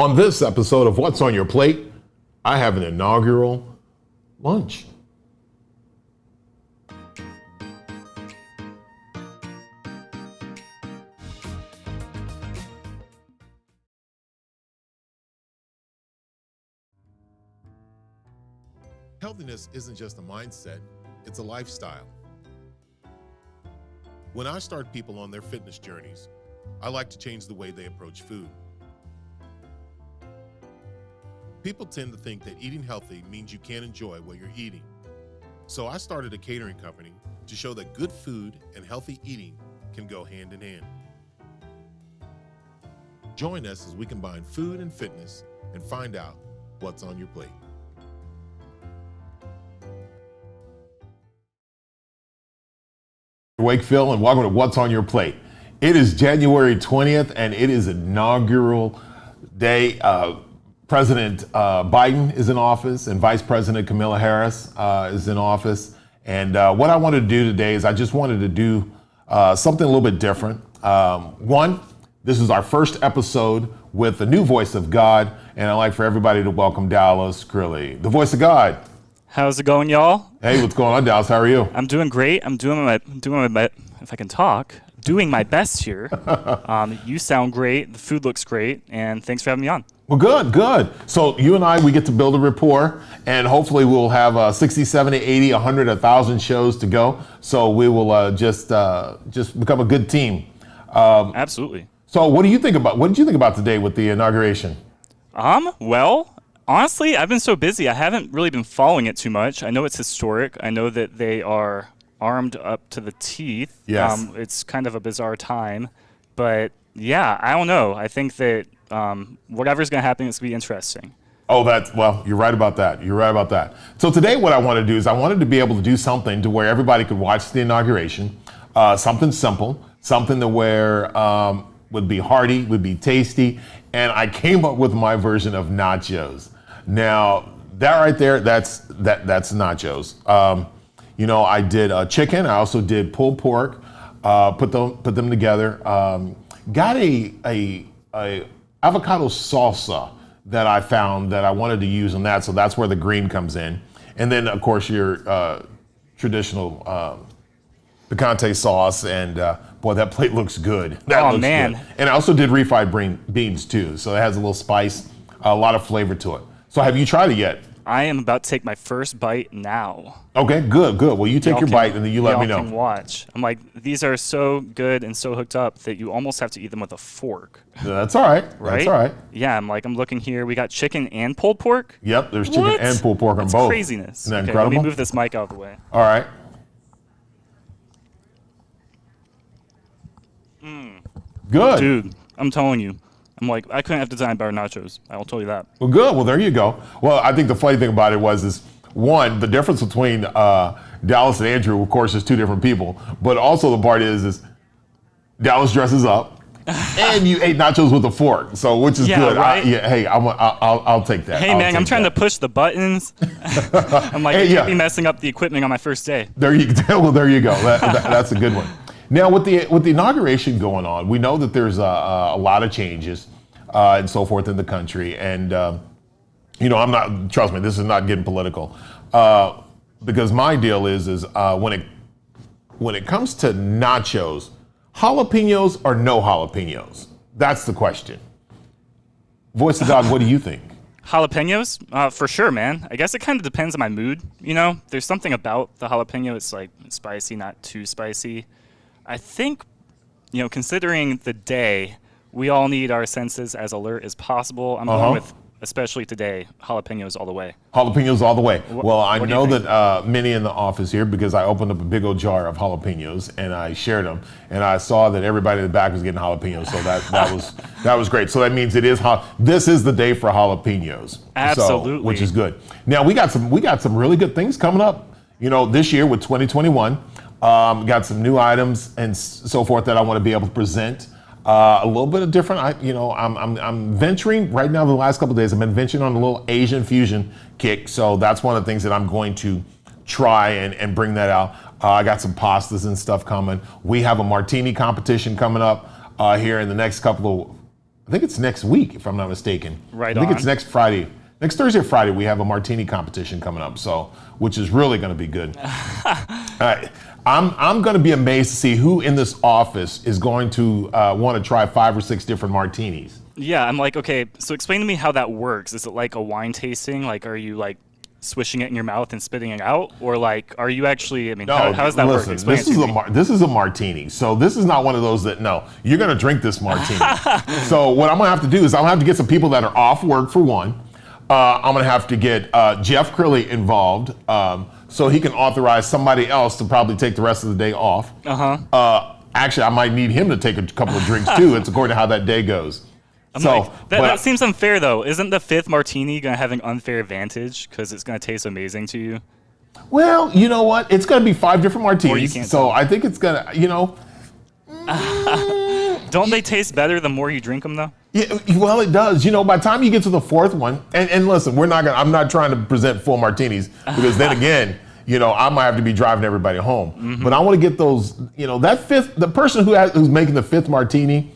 On this episode of What's on Your Plate, I have an inaugural lunch. Healthiness isn't just a mindset, it's a lifestyle. When I start people on their fitness journeys, I like to change the way they approach food. People tend to think that eating healthy means you can't enjoy what you're eating. So I started a catering company to show that good food and healthy eating can go hand in hand. Join us as we combine food and fitness and find out what's on your plate. Wakefield, and welcome to What's on Your Plate. It is January 20th and it is inaugural day. President Biden is in office and Vice President Kamala Harris is in office. And what I wanted to do today is I just wanted to do something a little bit different. One, this is our first episode with the new voice of God, and I'd like for everybody to welcome Dallas Crilly, the voice of God. How's it going, y'all? Hey, what's going on, Dallas? How are you? I'm doing great. I'm doing my if I can talk, doing my best here. You sound great. The food looks great, and thanks for having me on. Well, good. So you and I, we get to build a rapport, and hopefully we'll have 60, 70, 80, 100, 1,000 shows to go. So we will just become a good team. Absolutely. So what did you think about today with the inauguration? Well, honestly, I've been so busy, I haven't really been following it too much. I know it's historic. I know that they are armed up to the teeth. Yes. It's kind of a bizarre time, but yeah, I don't know. I think that whatever's going to happen, it's going to be interesting. Oh, you're right about that. So today what I want to do is I wanted to be able to do something to where everybody could watch the inauguration, something simple, something to where would be hearty, would be tasty, and I came up with my version of nachos. Now, that right there, that's nachos. I did chicken, I also did pulled pork, put them together. Got a avocado salsa that I found that I wanted to use on that, so that's where the green comes in. And then, of course, your traditional picante sauce, and boy, that plate looks good. That looks man. Good. And I also did refried beans too, so it has a little spice, a lot of flavor to it. So have you tried it yet? I am about to take my first bite now. Okay, good. Well, you take your bite and then you let me know. Y'all can watch. I'm like, these are so good and so hooked up that you almost have to eat them with a fork. That's all right. Right? That's all right. Yeah, I'm looking here. We got chicken and pulled pork. Yep, there's chicken and pulled pork on That's both. Craziness. Isn't that okay, incredible? let me move this mic out of the way. All right. Good. Dude, I'm telling you. I'm like, I couldn't have designed better nachos. I will tell you that. Well, good. Well, there you go. Well, I think the funny thing about it is one, the difference between Dallas and Andrew, of course, is two different people. But also the part is Dallas dresses up, and you ate nachos with a fork, so which is good. Right? I'll take that. Hey, man, I'm trying to push the buttons. I'm like, I can't be messing up the equipment on my first day. There you go. Well, there you go. That's a good one. Now, with the inauguration going on, we know that there's a lot of changes and so forth in the country. And, trust me, this is not getting political. Because my deal is when it comes to nachos, jalapenos or no jalapenos? That's the question. Voice of God, what do you think? Jalapenos? For sure, man. I guess it kind of depends on my mood. There's something about the jalapeno. It's like spicy, not too spicy. I think, considering the day, we all need our senses as alert as possible. I'm going with, especially today, jalapenos all the way. Jalapenos all the way. Well, I know that many in the office here, because I opened up a big old jar of jalapenos and I shared them, and I saw that everybody in the back was getting jalapenos. So that was great. So that means this is the day for jalapenos. Absolutely, which is good. Now we got some really good things coming up. This year with 2021. Got some new items and so forth that I want to be able to present. A little bit of different. I'm venturing right now. The last couple of days, I've been venturing on a little Asian fusion kick. So that's one of the things that I'm going to try and bring that out. I got some pastas and stuff coming. We have a martini competition coming up here in the next couple I think it's next week, if I'm not mistaken. Right I think on. it's next Friday. Next Thursday or Friday, we have a martini competition coming up, so which is really going to be good. I'm going to be amazed to see who in this office is going to want to try 5 or 6 different martinis. Yeah, I'm like, okay, so explain to me how that works. Is it like a wine tasting? Like, are you like swishing it in your mouth and spitting it out? Or like, are you actually, I mean, how does that work? Explain this it is to me. this is a martini. So this is not one of those that, no, you're going to drink this martini. So what I'm going to have to do is I'm going to have to get some people that are off work for one. I'm going to have to get Jeff Crilly involved so he can authorize somebody else to probably take the rest of the day off. Actually, I might need him to take a couple of drinks too. It's according to how that day goes. That seems unfair, though. Isn't the 5th martini going to have an unfair advantage because it's going to taste amazing to you? Well, you know what? It's going to be 5 different martinis. can't So tell. I think it's going to, Don't they taste better the more you drink them, though? Yeah, well, it does. By the time you get to the 4th one, and listen, I'm not trying to present full martinis because then again, I might have to be driving everybody home. Mm-hmm. But I want to get those, that 5th, the person who's making the 5th martini,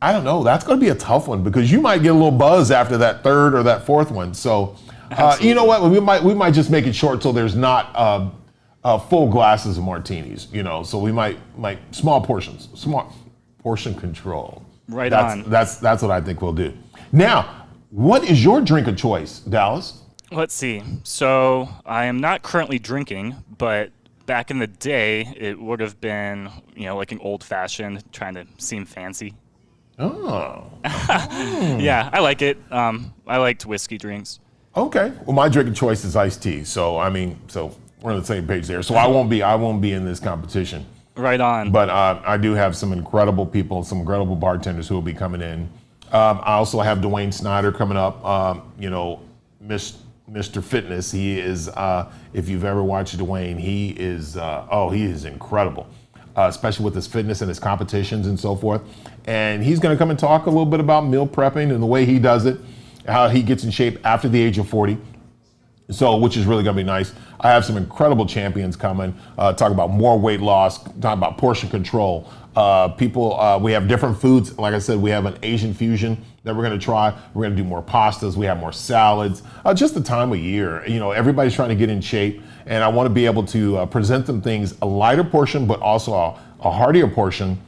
I don't know. That's going to be a tough one because you might get a little buzz after that 3rd or that 4th one. So, you know what? We might just make it short so there's not full glasses of martinis. So we might small portions, small portion control. That's what I think we'll do. Now, what is your drink of choice, Dallas? Let's see. So I am not currently drinking, but back in the day, it would have been, like an old fashioned, trying to seem fancy. Oh. Yeah, I like it. I liked whiskey drinks. Okay. Well, my drink of choice is iced tea. So we're on the same page there. So I won't be in this competition. Right on. But I do have some incredible people, some incredible bartenders who will be coming in. I also have Dwayne Snyder coming up. Mr. Fitness. He is. If you've ever watched Dwayne, he is incredible. Especially with his fitness and his competitions and so forth. And he's going to come and talk a little bit about meal prepping and the way he does it, how he gets in shape after the age of 40. So, which is really going to be nice. I have some incredible champions coming, talk about more weight loss, talk about portion control. We have different foods. Like I said, we have an Asian fusion that we're going to try. We're going to do more pastas. We have more salads. Just the time of year. Everybody's trying to get in shape. And I want to be able to present them things, a lighter portion, but also a heartier portion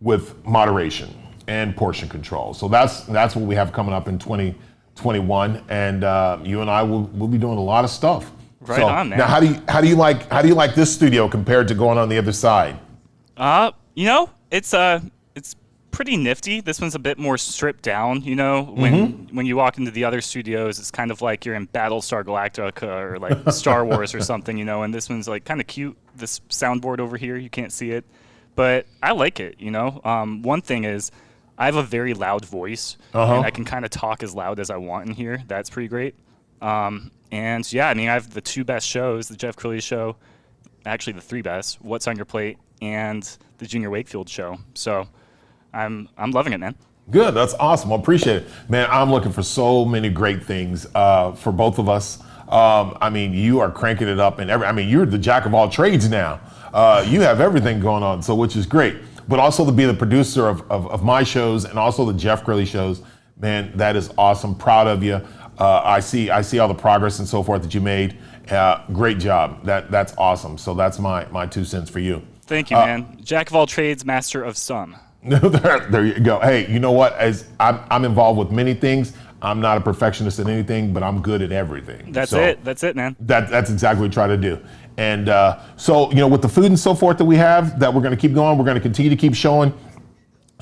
with moderation and portion control. So that's what we have coming up in 2021. And you and I will be doing a lot of stuff. Right on, man. Now, how do you like this studio compared to going on the other side? It's pretty nifty. This one's a bit more stripped down, when you walk into the other studios, it's kind of like you're in Battlestar Galactica or like Star Wars or something, and this one's like kind of cute. This soundboard over here, you can't see it, but I like it, One thing is I have a very loud voice and I can kind of talk as loud as I want in here. That's pretty great. And yeah, I have the 2 best shows, the Jeff Crilly show, actually the 3 best, What's on Your Plate, and the Junior Wakefield show. So I'm loving it, man. Good, that's awesome. I appreciate it, man. I'm looking for so many great things for both of us. You are cranking it up, and you're the jack of all trades now. You have everything going on, so which is great. But also to be the producer of my shows and also the Jeff Crilly shows, man, that is awesome. Proud of you. I see all the progress and so forth that you made. Great job. That's awesome. So that's my 2 cents for you. Thank you, man. Jack of all trades, master of some. There you go. Hey, you know what? As I'm involved with many things. I'm not a perfectionist in anything, but I'm good at everything. That's it, man. That's exactly what we try to do. And so, with the food and so forth that we have, that we're going to keep going, we're going to continue to keep showing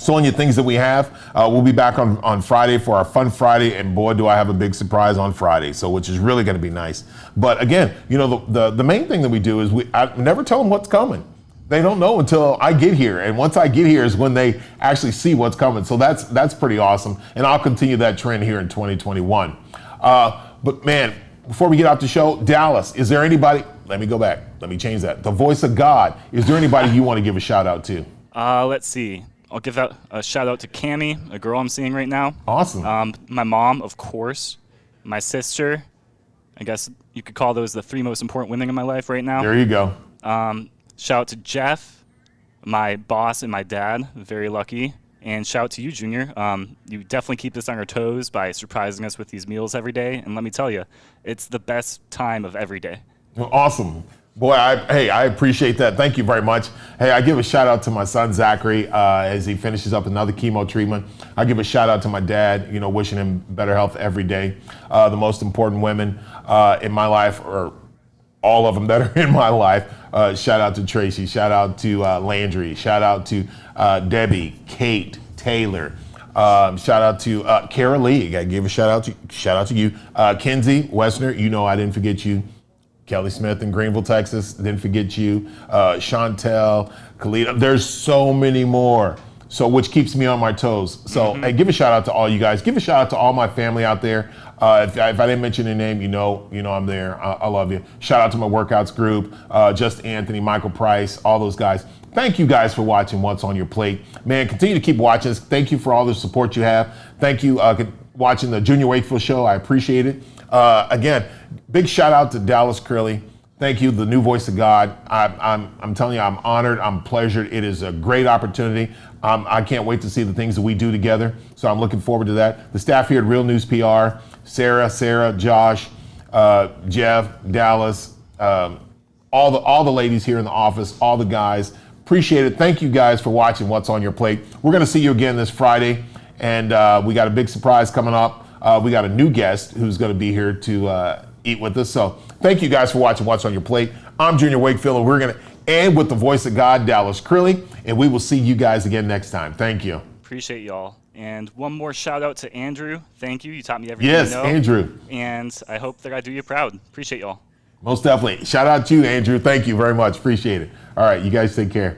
you things that we have. We'll be back on Friday for our Fun Friday, and boy, do I have a big surprise on Friday, so which is really going to be nice. But again, the main thing that we do is I never tell them what's coming. They don't know until I get here, and once I get here is when they actually see what's coming. So that's pretty awesome, and I'll continue that trend here in 2021. But man, before we get out the show, Dallas, is there anybody? Let me go back. Let me change that. The voice of God. Is there anybody you want to give a shout out to? Let's see. I'll give out a shout out to Cammie, a girl I'm seeing right now. Awesome. My mom, of course. My sister. I guess you could call those the 3 most important women in my life right now. There you go. Shout out to Jeff, my boss, and my dad. Very lucky. And shout out to you, Junior. You definitely keep us on our toes by surprising us with these meals every day. And let me tell you, it's the best time of every day. Awesome. Boy, I appreciate that. Thank you very much. Hey, I give a shout out to my son, Zachary, as he finishes up another chemo treatment. I give a shout out to my dad, wishing him better health every day. The most important women in my life, or all of them that are in my life. Shout out to Tracy. Shout out to Landry. Shout out to Debbie, Kate, Taylor. Shout out to Kara Lee. I give a shout out to you. Kenzie Westner, I didn't forget you. Kelly Smith in Greenville, Texas, didn't forget you. Chantel, Khalida, there's so many more. So, which keeps me on my toes. So, hey, give a shout out to all you guys. Give a shout out to all my family out there. If I didn't mention your name, I'm there. I love you. Shout out to my workouts group, Just Anthony, Michael Price, all those guys. Thank you guys for watching What's on Your Plate. Man, continue to keep watching us. Thank you for all the support you have. Thank you watching the Junior Wakefield Show. I appreciate it. Again, big shout out to Dallas Curley. Thank you, the new voice of God. I'm telling you, I'm honored. I'm pleasured. It is a great opportunity. I can't wait to see the things that we do together. So I'm looking forward to that. The staff here at Real News PR, Sarah, Josh, Jeff, Dallas, all the ladies here in the office, all the guys. Appreciate it. Thank you guys for watching What's on Your Plate. We're going to see you again this Friday, and we got a big surprise coming up. We got a new guest who's going to be here to eat with us. So thank you guys for watching What's on Your Plate. I'm Junior Wakefield, and we're going to end with the voice of God, Dallas Curley, and we will see you guys again next time. Thank you. Appreciate y'all. And one more shout out to Andrew. Thank you. You taught me everything Yes, you know. Andrew. And I hope that I do you proud. Appreciate y'all. Most definitely. Shout out to you, Andrew. Thank you very much. Appreciate it. All right, you guys take care.